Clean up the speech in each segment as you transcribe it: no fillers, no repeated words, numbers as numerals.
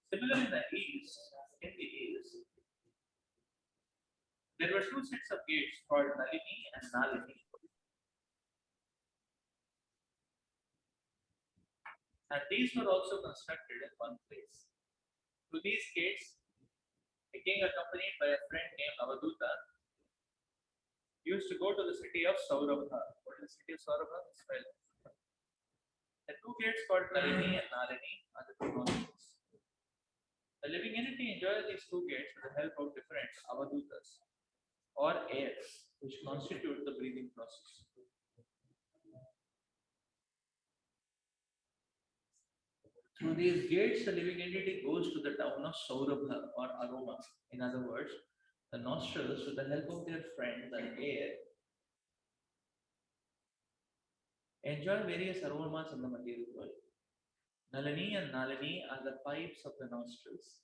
Similarly, in the East, there were two sets of gates called Nalini and Nalini, and these were also constructed in one place. Through these gates, a king accompanied by a friend named Avaduta used to go to the city of Saurabha. What is the city of Saurabha? Well, the two gates called Nalini and Nalini are the two nostrils. The living entity enjoys these two gates with the help of different Avadutas or airs, which constitute the breathing process. Through these gates, the living entity goes to the town of Saurabha or aroma. In other words, the nostrils, with the help of their friend, the air, enjoy various aromas in the material world. Nalini and Nalini are the pipes of the nostrils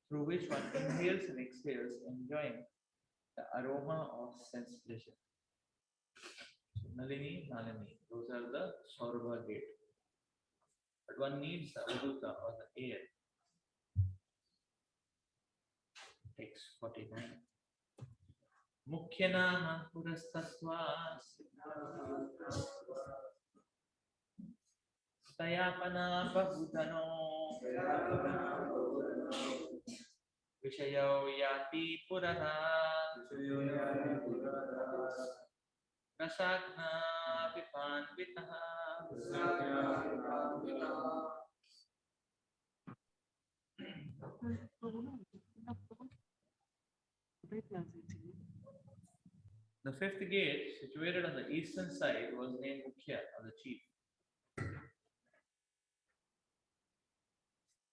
through which one inhales and exhales, enjoying the aroma of sense pleasure. So Nalini, Nalini, those are the Saurabha gate. But one needs the Avuta or the air. Text 49. Mukhyana Purastatva Stayapana Bahudano Vishayo Yati Purana Rasagna Vipanvitaha. The fifth gate, situated on the eastern side, was named Mukhya, or the chief.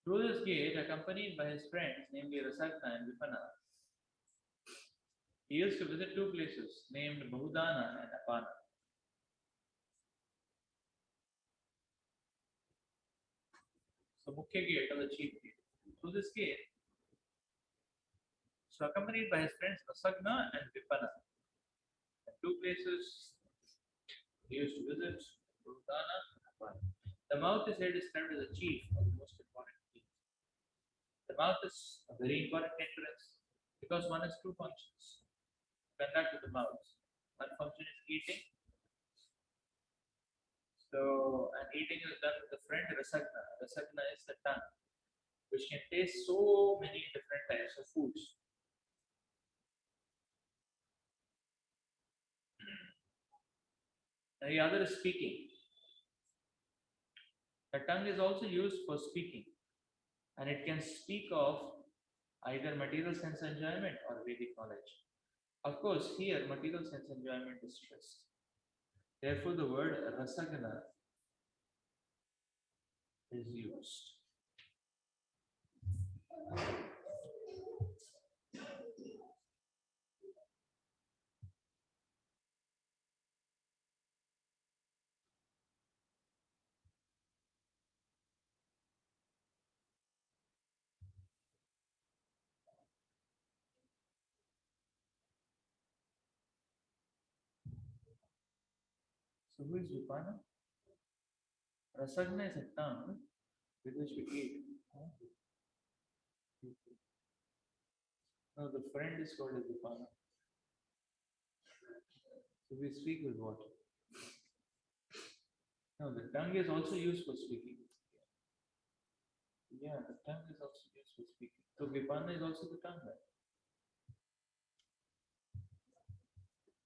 Through this gate, accompanied by his friends, namely Rasagna and Vipana, he used to visit two places named Bahudana and Apana. So Mukhya gate, or the chief gate. Through this gate, so accompanied by his friends Rasagna and Vipana, two places he used to visit, Bahudana and Apana. The mouth is here described as the chief, or the most important key. The mouth is a very important entrance because one has two functions. Conduct with the mouth. One function is eating. So, and eating is done with the friend Rasagna. Rasagna is the tongue, which can taste so many different types of foods. And the other is speaking. The tongue is also used for speaking, and it can speak of either material sense enjoyment or Vedic knowledge. Of course, here material sense enjoyment is stressed. Therefore, the word rasagana is used. So, who is Vipana? Rasagna is a tongue with which we eat. No, the friend is called as Vipana. So we speak with what? No, the tongue is also used for speaking. Yeah, the tongue is also used for speaking. So Vipana is also the tongue, right?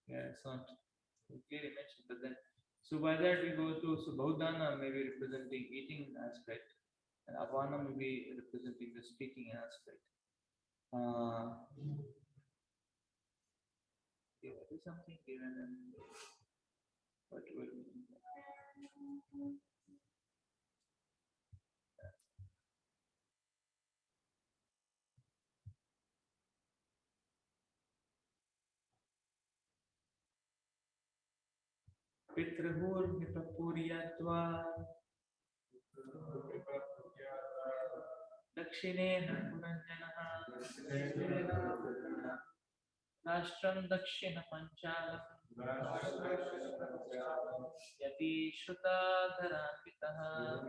Yeah, it's not clearly mentioned, but then so by that we go to so Bahudana may be representing eating aspect, and Apana may be representing the speaking aspect. Yeah, there is something given in what will Pitrahurmitapuriyatva Dakshinena Puranjanaha Rashtam Dakshina Panchalam Yati Shrutadharanvitaha.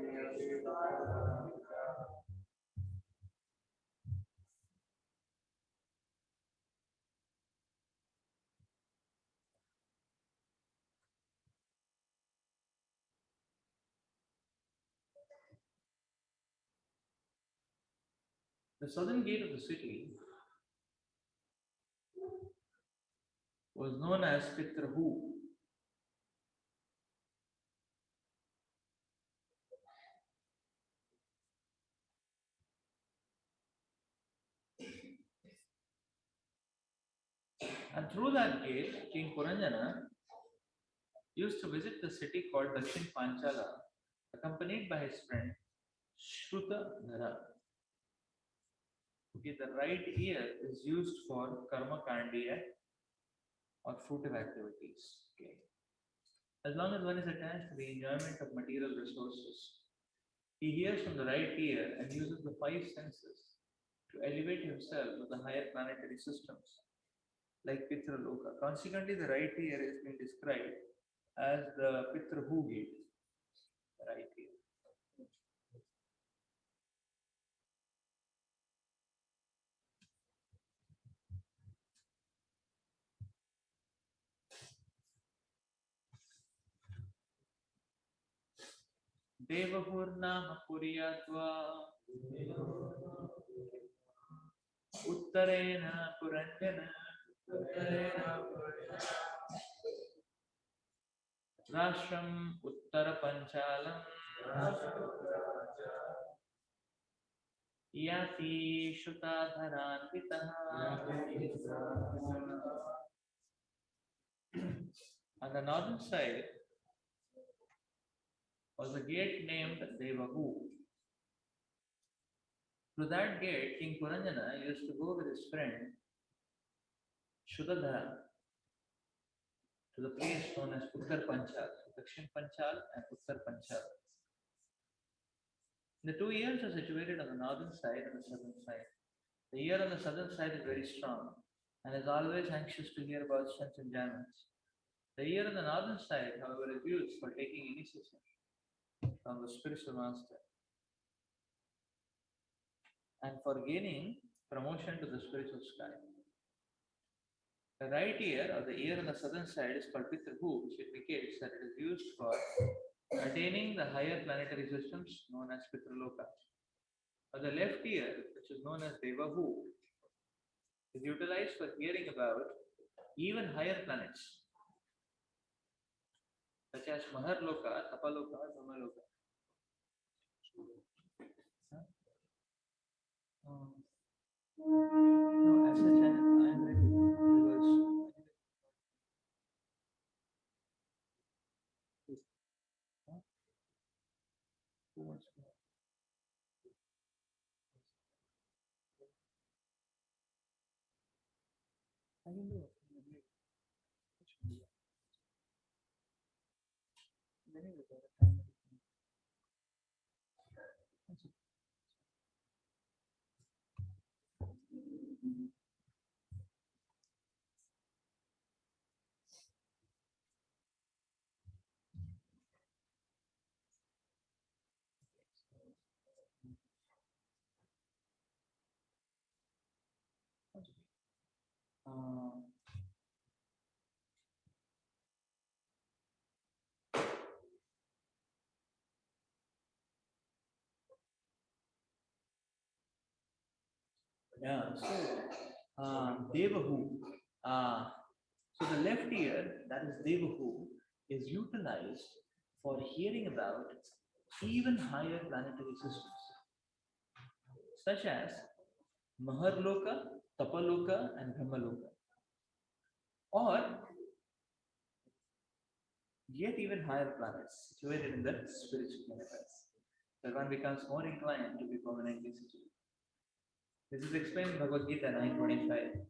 The southern gate of the city was known as Pitrahu. And through that gate, King Puranjana used to visit the city called Dakshin Panchala, accompanied by his friend Shrutadhara. Okay, the right ear is used for karma kandiya or fruitive activities. Okay. As long as one is attached to the enjoyment of material resources, he hears from the right ear and uses the five senses to elevate himself to the higher planetary systems like Pitraloka. Consequently, the right ear is being described as the Pitrahu gate, the right ear. Devahurnaha Puriyatva Uttarena Puranjana Rashram Uttara Panchalam Yati Shutadharanvitaha. On the northern side was a gate named Devahu. Through that gate, King Puranjana used to go with his friend Shudadhara to the place known as Uttar Panchal, Dakshin Panchal and Uttar Panchal. The two ears are situated on the northern side and the southern side. The ear on the southern side is very strong and is always anxious to hear about strength and enjoyments. The ear on the northern side, however, is used for taking initiation from the spiritual master and for gaining promotion to the spiritual sky. The right ear or the ear on the southern side is called Pitrahu, which indicates that it is used for attaining the higher planetary systems known as Pitraloka. The left ear, which is known as Devahu, is utilized for hearing about even higher planets, such as Maharloka, Tapaloka, Dhamaloka. No, as such, I am ready because who wants to? I can do it. Anyway, by the time uh, yeah, so Devahu. Uh, so the left ear, that is Devahu, is utilized for hearing about even higher planetary systems, such as Maharloka, Tapaloka, and Brahmaloka, or yet even higher planets situated in the spiritual universe, where one becomes more inclined to be permanently situated. This is explained in Bhagavad Gita 9.25.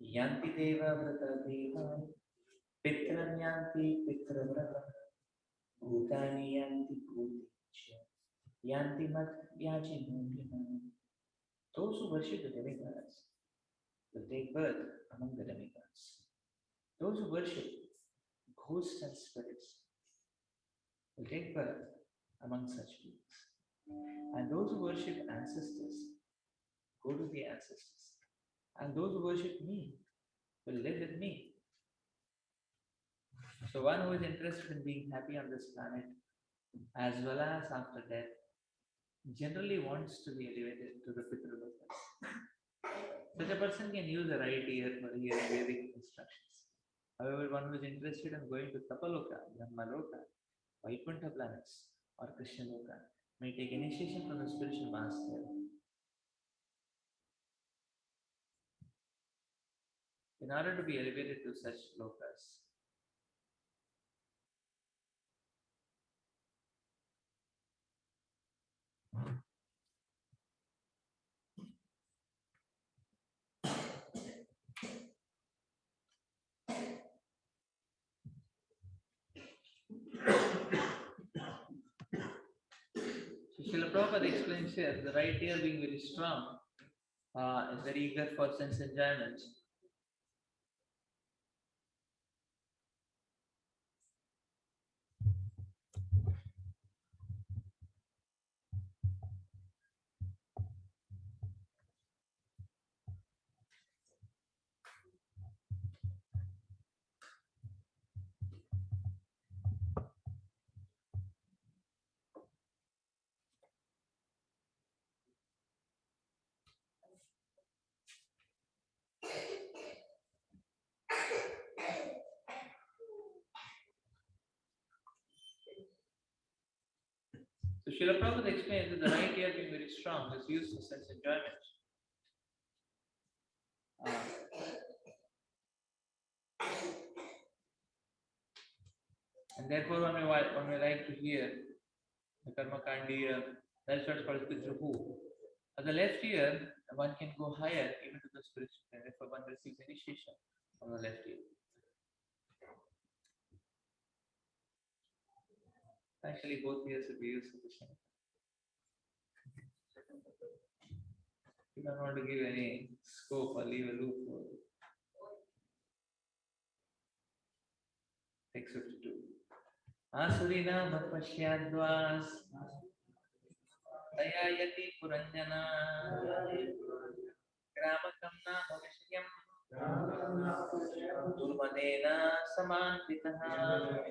Yanti deva vrata deva pitran yanti pitravrata bhutani yanti bhuti yanti mat yajinodhima. Those who worship the demigods will take birth among the demigods. Those who worship ghosts and spirits will take birth among such beings. And those who worship ancestors go to the ancestors. And those who worship me will live with me. So one who is interested in being happy on this planet as well as after death generally wants to be elevated to the Pitralokas. Such a person can use the right ear for hearing Vedic instructions. However, one who is interested in going to Tapaloka, Brahmaloka, Vaikuntha planets, or Krishnaloka may take initiation from the spiritual master in order to be elevated to such lokas. So Srila Prabhupada explains here the right ear being very strong is very eager for sense enjoyment. So Srila Prabhupada explains that the right ear being very strong is used for sense enjoyment. And therefore one may like to hear the Karma Kandi, that's what's called Pitrahu. At the left ear, one can go higher even to the spiritual plane if one receives initiation from the left ear. Actually, both ears will be used for the same. You don't want to give any scope or leave a loophole. 652. Asurina Bhapashyadvas Dayayati Puranjana Gramakam Nama Vishyam Durmadena Samantitaha.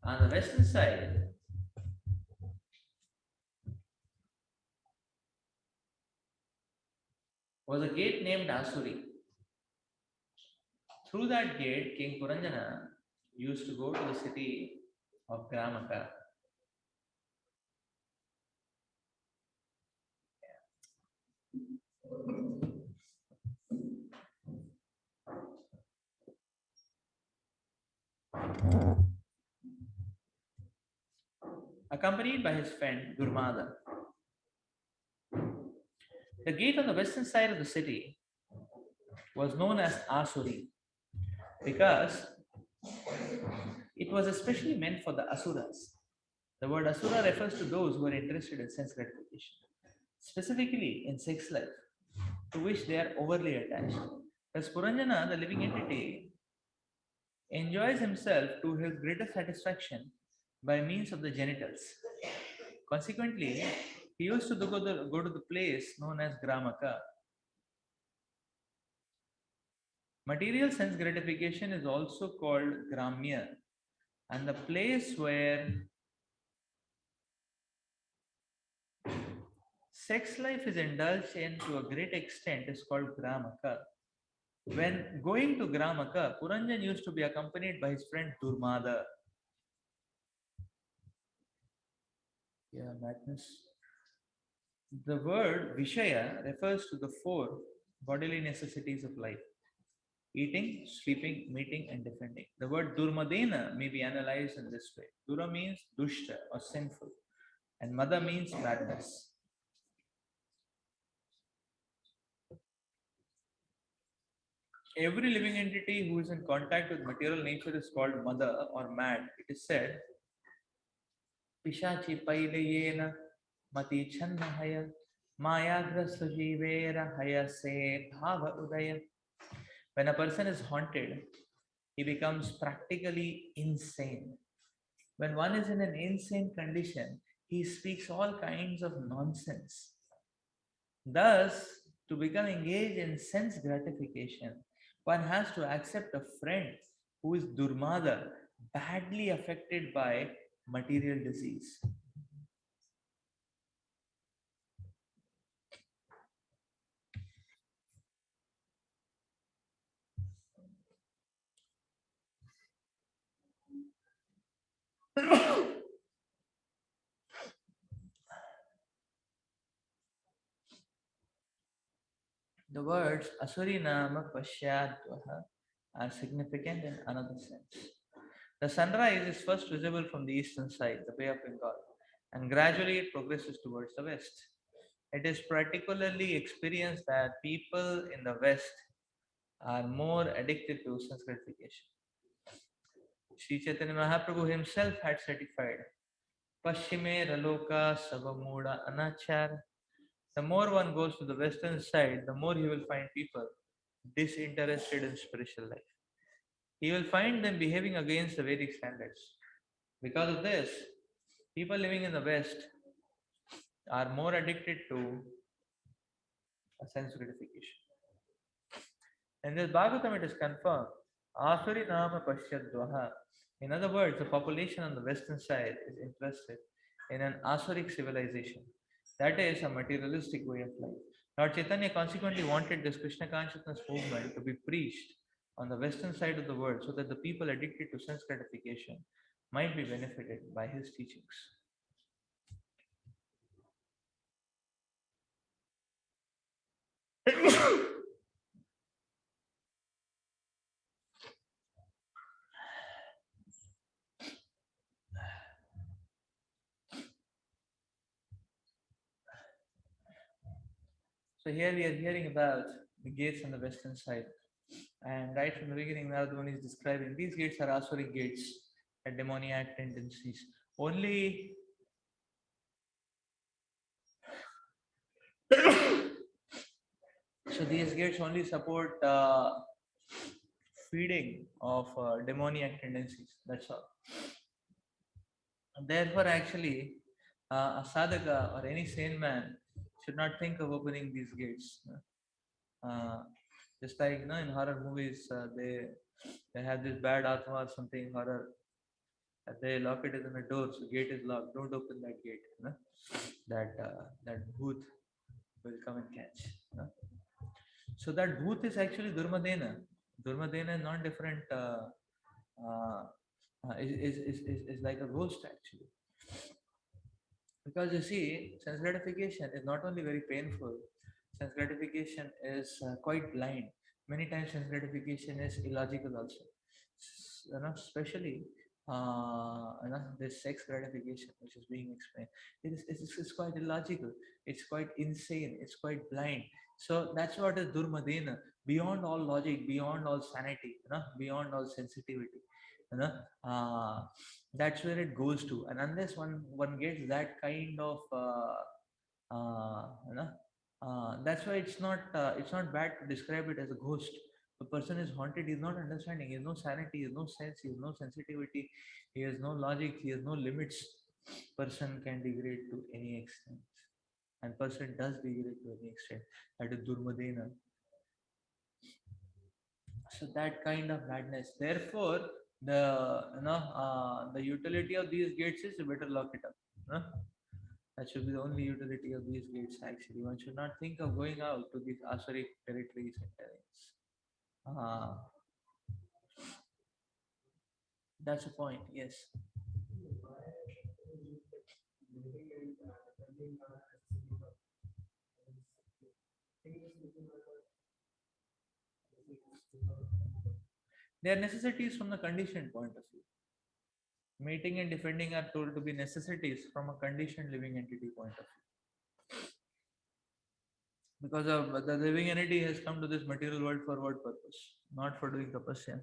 On the western side, was a gate named Asuri. Through that gate, King Puranjana used to go to the city of Gramaka. Accompanied by his friend Durmada. The gate on the western side of the city was known as Asuri because it was especially meant for the Asuras. The word Asura refers to those who are interested in sense gratification, specifically in sex life, to which they are overly attached. As Puranjana, the living entity, enjoys himself to his greater satisfaction by means of the genitals. Consequently, he used to go to the place known as Gramaka. Material sense gratification is also called Gramya, and the place where sex life is indulged in to a great extent is called Gramaka. When going to Gramaka, Puranjan used to be accompanied by his friend Durmada. Yeah, madness. The word Vishaya refers to the four bodily necessities of life: eating, sleeping, mating, and defending. The word Durmadena may be analyzed in this way. Dura means dushta or sinful, and Mada means madness. Every living entity who is in contact with material nature is called Mada or mad. It is said, Pishachi Paileyena Mati Channahaya Mayagra Sujivera Hayase Bhava Udaya. When a person is haunted, he becomes practically insane. When one is in an insane condition, he speaks all kinds of nonsense. Thus, to become engaged in sense gratification, One has to accept a friend who is Durmada, badly affected by material disease. The words Asuri Nama Pashyadvaha are significant in another sense. The sunrise is first visible from the eastern side, the Bay of Bengal, and gradually it progresses towards the west. It is particularly experienced that people in the west are more addicted to sense gratification. Sri Chaitanya Mahaprabhu himself had certified Pashchime Raloka Savamuda Anachar. The more one goes to the western side, the more he will find people disinterested in spiritual life. He will find them behaving against the Vedic standards. Because of this, people living in the West are more addicted to a sense gratification. In this Bhagavatam, it is confirmed Asuri Nama Pashyadvaha. In other words, the population on the western side is interested in an Asuric civilization. That is a materialistic way of life. Lord Chaitanya consequently wanted this Krishna consciousness movement to be preached on the western side of the world so that the people addicted to sense gratification might be benefited by his teachings. So here we are hearing about the gates on the western side. And right from the beginning, Narada is describing these gates are Asuric gates and demoniac tendencies. Only so these gates only support feeding of demoniac tendencies. That's all. And therefore, actually, a sadhaka or any sane man should not think of opening these gates. Uh, just like in horror movies, they have this bad atma or something horror. They lock it in the door, so gate is locked. Don't open that gate. That bhoot will come and catch. So that bhoot is actually Durmadena. Durmadena is not different. Uh, is like a ghost actually. Because you see, sense gratification is not only very painful, sense gratification is quite blind. Many times, sense gratification is illogical also. Especially this sex gratification, which is being explained, it's quite illogical. It's quite insane. It's quite blind. So that's what is Durmadena, beyond all logic, beyond all sanity, beyond all sensitivity. You know, uh, that's where it goes to, and unless one gets that kind of uh, you know that's why it's not bad to describe it as a ghost. The person is haunted, he's not understanding, he has no sanity, he has no sense, he has no sensitivity, he has no logic, he has no limits. Person can degrade to any extent, and person does degrade to any extent. That is Durmadena. So that kind of madness, therefore the the utility of these gates is you better lock it up. huh? That should be the only utility of these gates actually. One should not think of going out to these Asuric territories and terrains. uh, that's the point, yes. They are necessities from the conditioned point of view. Mating and defending are told to be necessities from a conditioned living entity point of view, because the living entity has come to this material world for what purpose? Not for doing tapasya.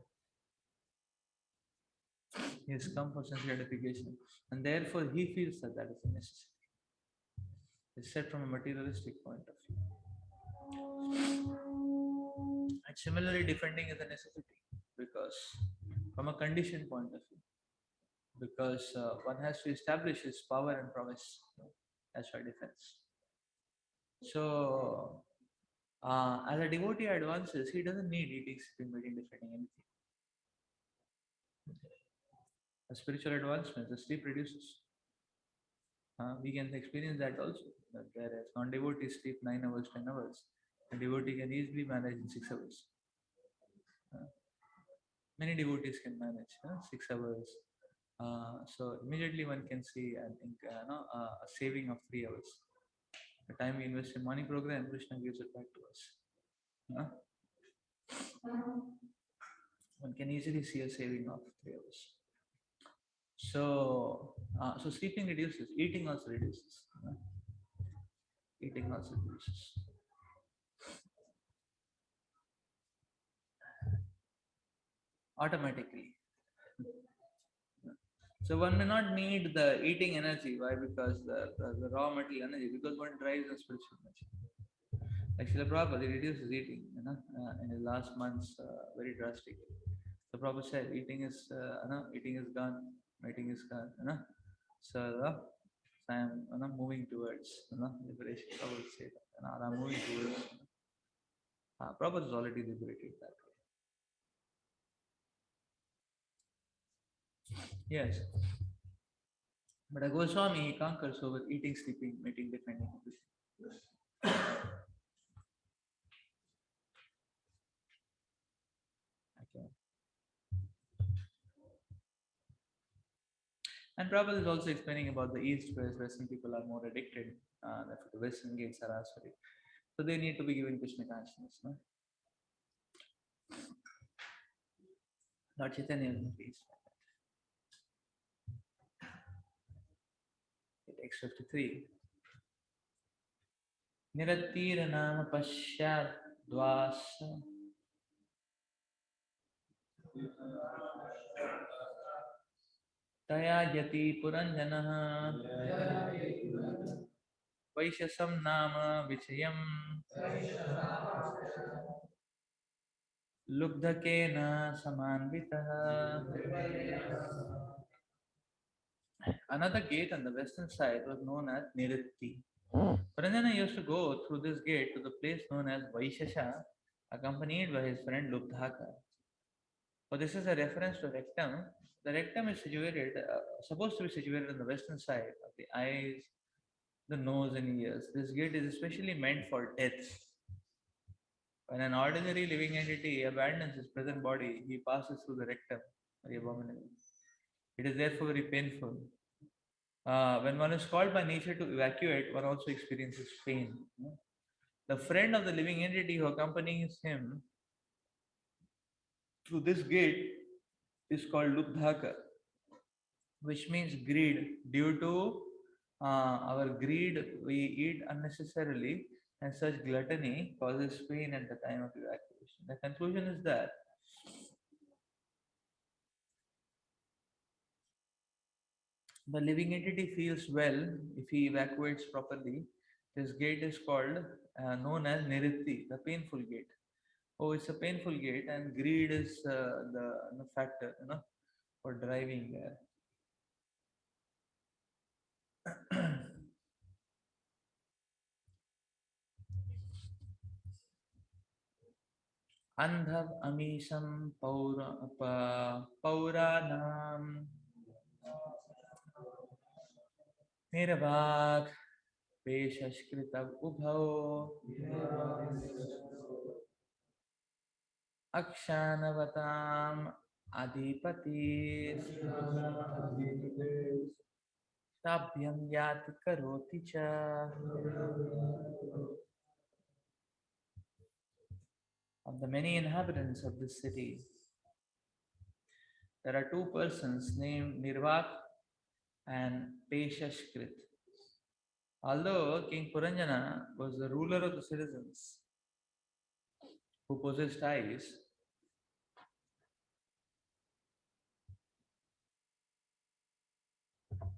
He has come for sense gratification, and therefore he feels that that is a necessity. It's said from a materialistic point of view. And similarly, defending is a necessity because, from a conditioned point of view, because one has to establish his power and promise. That's why defense. So As a devotee advances, he doesn't need eating, sleeping, mating, defending anything. A spiritual advancement, the sleep reduces. We can experience that also. That whereas non-devotees sleep 9 hours, 10 hours, a devotee can easily manage in 6 hours. Uh, Many devotees can manage 6 hours. So immediately one can see, I think, no, a saving of 3 hours. The time we invest in money program, Krishna gives it back to us. Uh, One can easily see a saving of 3 hours. So sleeping reduces, eating also reduces. Eating also reduces. Automatically. So one may not need the eating energy. Why? Because the raw material energy, because one drives the spiritual energy. Actually, the Prabhupada reduces eating, in the last months very drastically. The Prabhupada said eating is, eating is gone, eating is gone. So I am, moving towards, liberation. Prabhupada would say that, I am moving towards. Prabhupada is already liberated that way. Yes, but a Goswami he conquers over eating, sleeping, mating, defending everything. Okay. And Prabhupada is also explaining about the East, where Western people are more addicted. Therefore, the Western gates are aspheric. So they need to be given Krishna consciousness. No? Lord Chaitanya is in peace. Text 53. Niratira nama pashyad dvasa taya yati puranjanaha vaishasam nama vichayam lubdhakena samanvitaha. Another gate on the western side was known as Niritti. Puranjana used to go through this gate to the place known as Vaishasha, accompanied by his friend Lubdhaka. So this is a reference to rectum. The rectum is situated, supposed to be situated on the western side of the eyes, the nose, and ears. This gate is especially meant for death. When an ordinary living entity abandons his present body, he passes through the rectum, very abominable. It is therefore very painful. When one is called by nature to evacuate, one also experiences pain. The friend of the living entity who accompanies him through this gate is called Lubdhaka, which means greed. Due to our greed, we eat unnecessarily, and such gluttony causes pain at the time of evacuation. The conclusion is that the living entity feels well if he evacuates properly. This gate is called, known as Niritti, the painful gate. Oh, it's a painful gate, and greed is the factor, for driving there. Andhav Amisham Pauranam Nirvak Peshashkritav Ubhau Akshanavatam Adipati Sabhyam Yati Karoti Cha. Of the many inhabitants of this city, there are two persons named Nirvak and Peshashkrit. Although King Puranjana was the ruler of the citizens who possessed eyes,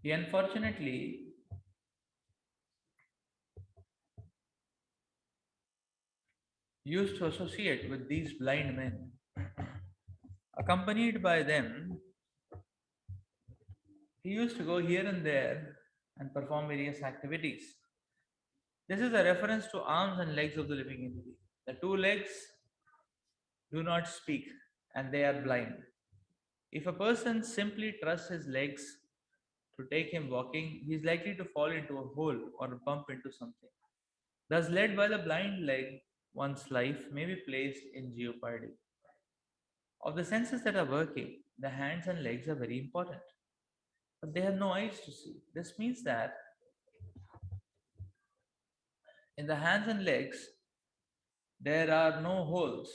he unfortunately used to associate with these blind men. Accompanied by them, he used to go here and there and perform various activities. This is a reference to arms and legs of the living entity. The two legs do not speak and they are blind. If a person simply trusts his legs to take him walking, he is likely to fall into a hole or bump into something. Thus, led by the blind leg, one's life may be placed in jeopardy. Of the senses that are working, the hands and legs are very important, but they have no eyes to see. This means that in the hands and legs, there are no holes.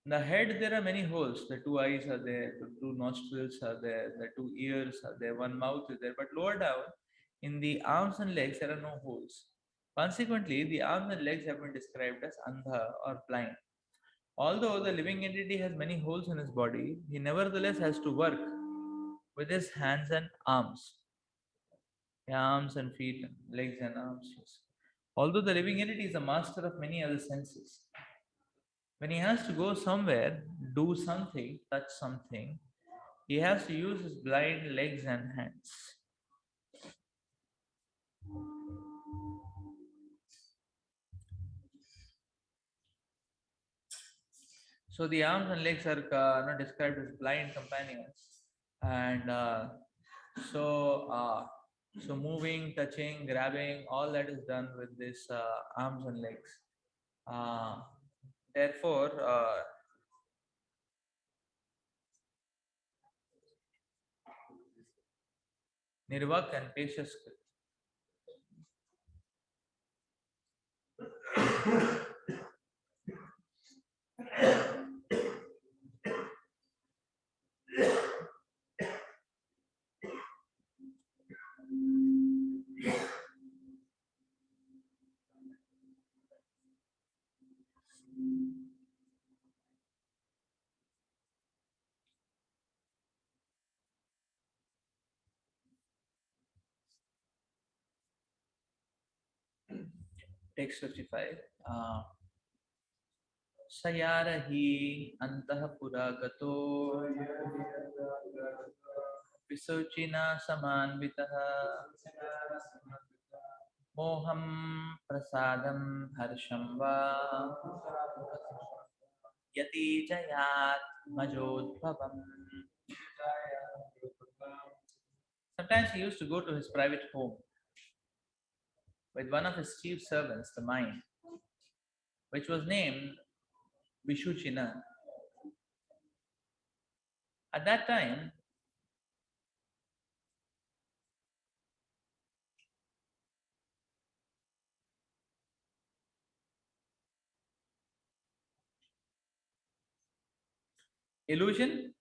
In the head, there are many holes. The two eyes are there, the two nostrils are there, the two ears are there, one mouth is there. But lower down, in the arms and legs, there are no holes. Consequently, the arms and legs have been described as andha or blind. Although the living entity has many holes in his body, he nevertheless has to work with his hands and arms. Arms and feet, legs and arms. Yes. Although the living entity is a master of many other senses, when he has to go somewhere, do something, touch something, he has to use his blind legs and hands. So the arms and legs are not described as blind companions, and so so moving, touching, grabbing, all that is done with this arms and legs. Uh, therefore, Nirvak and Peshas. Text 55. सयारहि अन्तःपुरागतो विशोचिना समान्वितः मोहं प्रसादं हर्षं वा यतीजयात्मजोद्भवम्. Sometimes he used to go to his private home with one of his chief servants, the mind, which was named Vishuchina. At that time, illusion,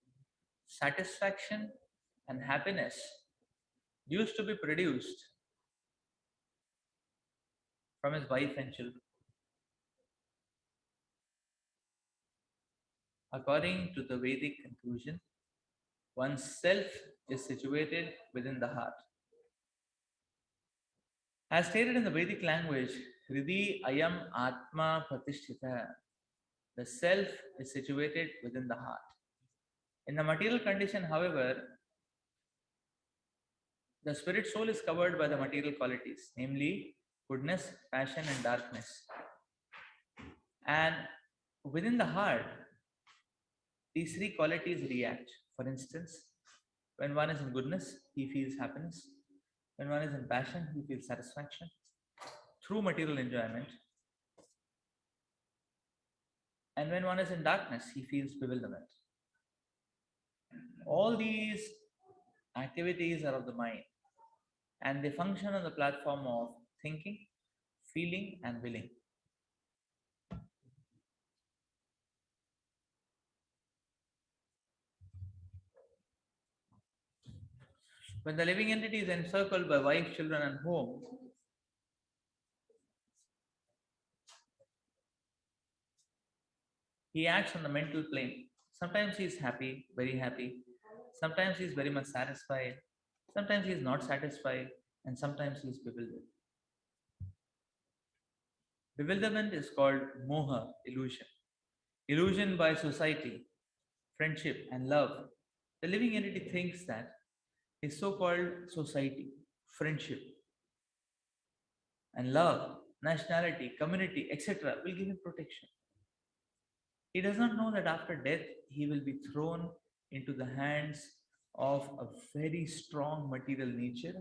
satisfaction, and happiness used to be produced from his wife and children. According to the Vedic conclusion, one's self is situated within the heart. As stated in the Vedic language, Hridi Ayam Atma Pratishtita, the self is situated within the heart. In the material condition, however, the spirit soul is covered by the material qualities, namely goodness, passion, and darkness. And within the heart, these three qualities react. For instance, when one is in goodness, he feels happiness. When one is in passion, he feels satisfaction through material enjoyment. And when one is in darkness, he feels bewilderment. All these activities are of the mind and they function on the platform of thinking, feeling, and willing. When the living entity is encircled by wife, children, and home, he acts on the mental plane. Sometimes he is happy, very happy. Sometimes he is very much satisfied. Sometimes he is not satisfied. And sometimes he is bewildered. Bewilderment is called moha, illusion. Illusion by society, friendship, and love. The living entity thinks that his so called society, friendship, and love nationality, community, etc., will give him protection. He does not know that after death he will be thrown into the hands of a very strong material nature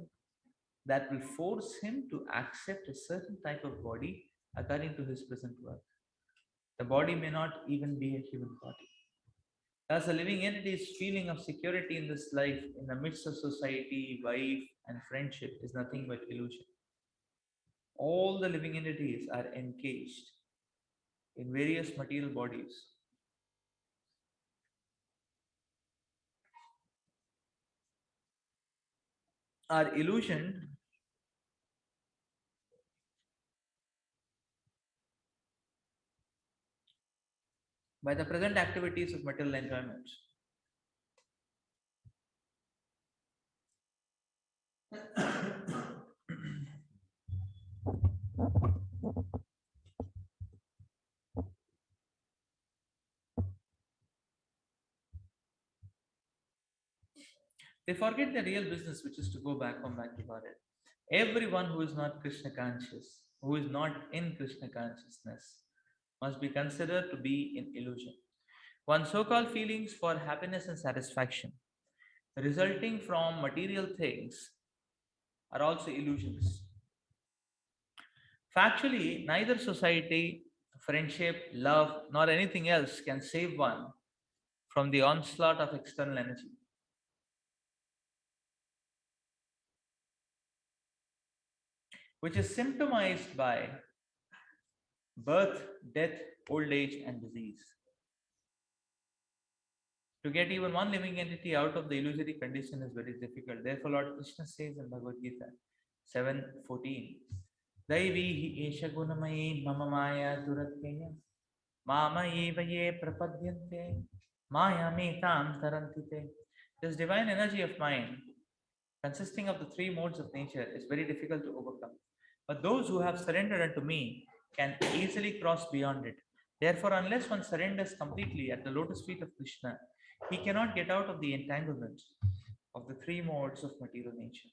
that will force him to accept a certain type of body according to his present work. The body may not even be a human body. Thus, a living entity's feeling of security in this life, in the midst of society, wife, and friendship, is nothing but illusion. All the living entities are encaged in various material bodies, are illusioned by the present activities of material enjoyment. They forget the real business, which is to go back home, back to Bharat. Everyone who is not Krishna conscious, who is not in Krishna consciousness, must be considered to be in illusion. One's so called feelings for happiness and satisfaction resulting from material things are also illusions. Factually, neither society, friendship, love, nor anything else can save one from the onslaught of external energy, which is symptomized by birth, death, old age, and disease. To get even one living entity out of the illusory condition is very difficult. Therefore, Lord Krishna says in Bhagavad Gita 7:14, Daivi esha gunamayi mama maya duratteya mama eva ye prapadyante maya metam tarantite. This divine energy of mind, consisting of the three modes of nature, is very difficult to overcome. But those who have surrendered unto me can easily cross beyond it. Therefore, unless one surrenders completely at the lotus feet of Krishna, he cannot get out of the entanglement of the three modes of material nature.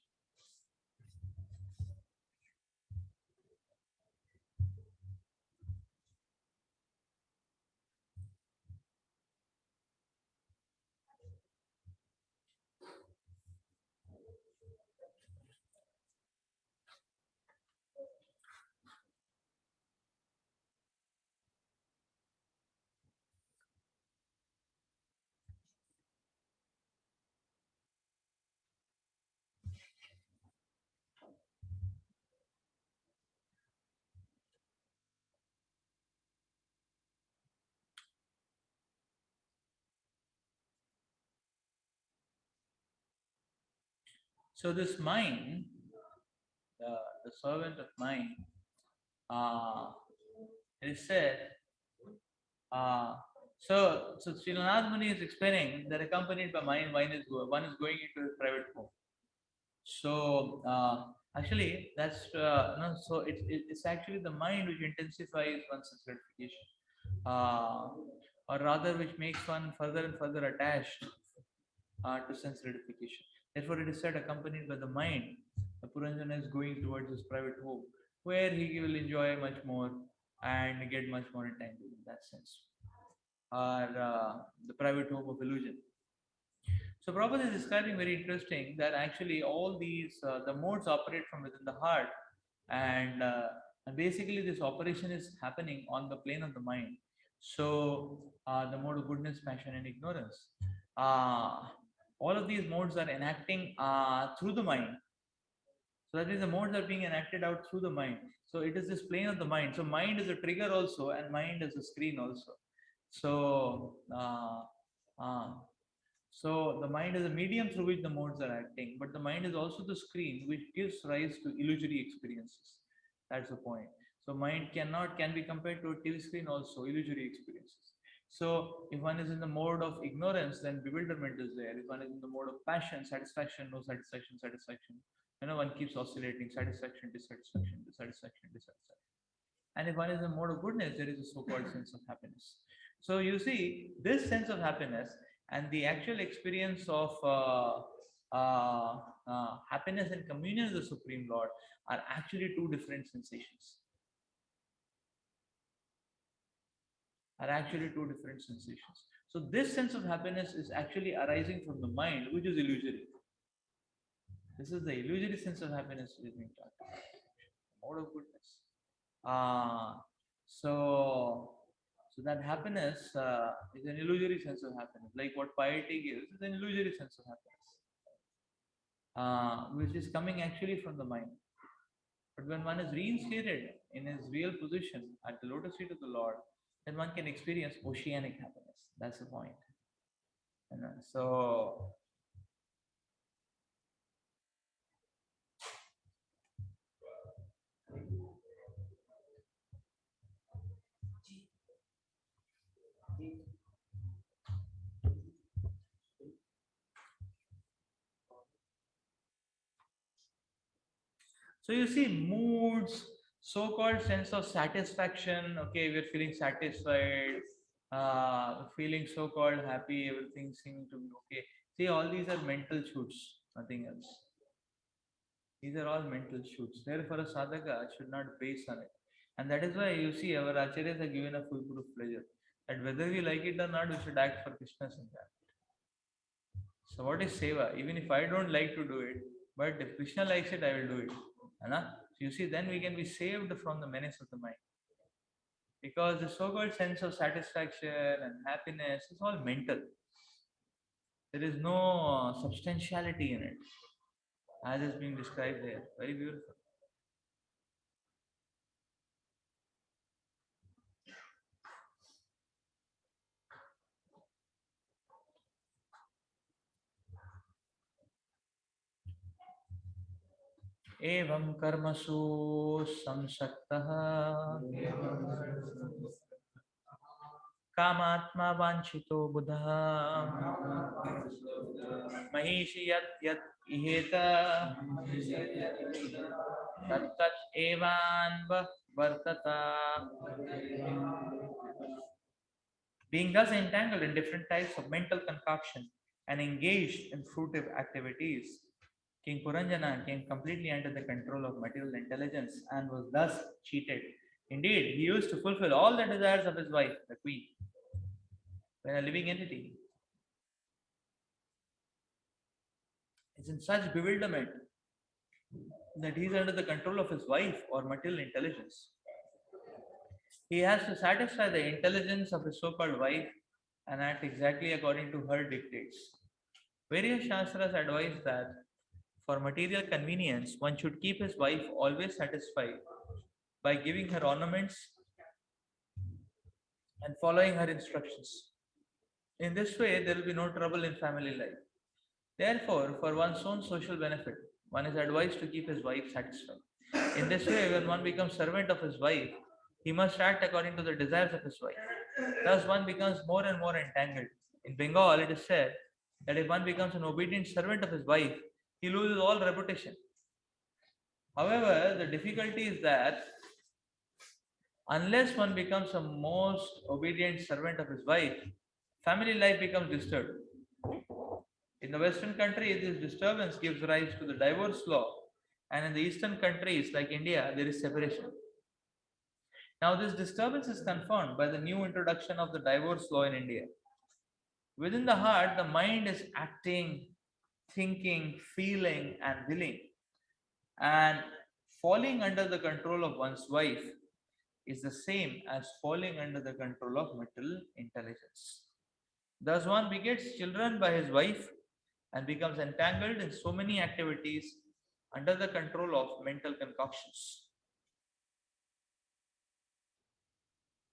So, this mind, the servant of mind, uh, it is said, uh, so Srinath Muni is explaining that accompanied by mind, one is going into his private home. So actually, that's no. So it's actually the mind which intensifies one's sense gratification, uh, or rather, which makes one further and further attached to sense gratification. Therefore, it is said accompanied by the mind, the Puranjan is going towards his private home, where he will enjoy much more and get much more entangled in that sense, or the private home of illusion. So Prabhupada is describing very interesting that actually all these the modes operate from within the heart, and basically this operation is happening on the plane of the mind. So the mode of goodness, passion, and ignorance. Uh, all of these modes are enacting through the mind. So that means the modes are being enacted out through the mind. So it is this plane of the mind. So mind is a trigger also, and mind is a screen also. So uh, so the mind is a medium through which the modes are acting, but the mind is also the screen which gives rise to illusory experiences. That's the point. So mind can be compared to a TV screen also, illusory experiences. So if one is in the mode of ignorance, then bewilderment is there. If one is in the mode of passion, satisfaction, no satisfaction, satisfaction. One keeps oscillating, satisfaction, dissatisfaction, dissatisfaction, dissatisfaction. And if one is in the mode of goodness, there is a so-called sense of happiness. So you see, this sense of happiness and the actual experience of happiness and communion with the Supreme Lord are actually two different sensations. are actually two different sensations. So this sense of happiness is actually arising from the mind, which is illusory. This is the illusory sense of happiness which is being talked about. Mode of goodness. So so that happiness is an illusory sense of happiness. Like what piety gives is an illusory sense of happiness, which is coming actually from the mind. But when one is reinstated in his real position at the lotus feet of the Lord, then one can experience oceanic happiness. That's the point. So So you see moods, so-called sense of satisfaction. Okay, we're feeling satisfied, feeling so-called happy, everything seeming to be okay. See, all these are mental shoots, nothing else. These are all mental shoots. Therefore, a sadhaka should not base on it. And that is why you see our acharyas are given a full proof pleasure. That whether we like it or not, we should act for Krishna's enjoyment. So what is seva? Even if I don't like to do it, but if Krishna likes it, I will do it. So you see, then we can be saved from the menace of the mind. Because the so-called sense of satisfaction and happiness is all mental. There is no substantiality in it, as is being described here. Very beautiful. एवं कर्मसु संसक्तः कामात्मा वांछितो बुधः महिषि यत् यत् इहेत तत्तत् वर्तता. Being thus entangled in different types of mental concoction and engaged in fruitive activities, King Puranjana came completely under the control of material intelligence and was thus cheated. Indeed, he used to fulfill all the desires of his wife, the queen, when a living entity is in such bewilderment that he is under the control of his wife or material intelligence. He has to satisfy the intelligence of his so-called wife and act exactly according to her dictates. Various Shastras advise that for material convenience, one should keep his wife always satisfied by giving her ornaments and following her instructions. In this way, there will be no trouble in family life. Therefore, for one's own social benefit, one is advised to keep his wife satisfied. In this way, when one becomes servant of his wife, he must act according to the desires of his wife. Thus, one becomes more and more entangled. In Bengal, it is said that if one becomes an obedient servant of his wife, he loses all reputation. However, the difficulty is that unless one becomes a most obedient servant of his wife, family life becomes disturbed. In the Western countries, this disturbance gives rise to the divorce law, and in the Eastern countries like India, there is separation. Now, this disturbance is confirmed by the new introduction of the divorce law in India. Within the heart, the mind is acting, thinking, feeling, and willing, and falling under the control of one's wife is the same as falling under the control of material intelligence. Thus, one begets children by his wife and becomes entangled in so many activities under the control of mental concoctions.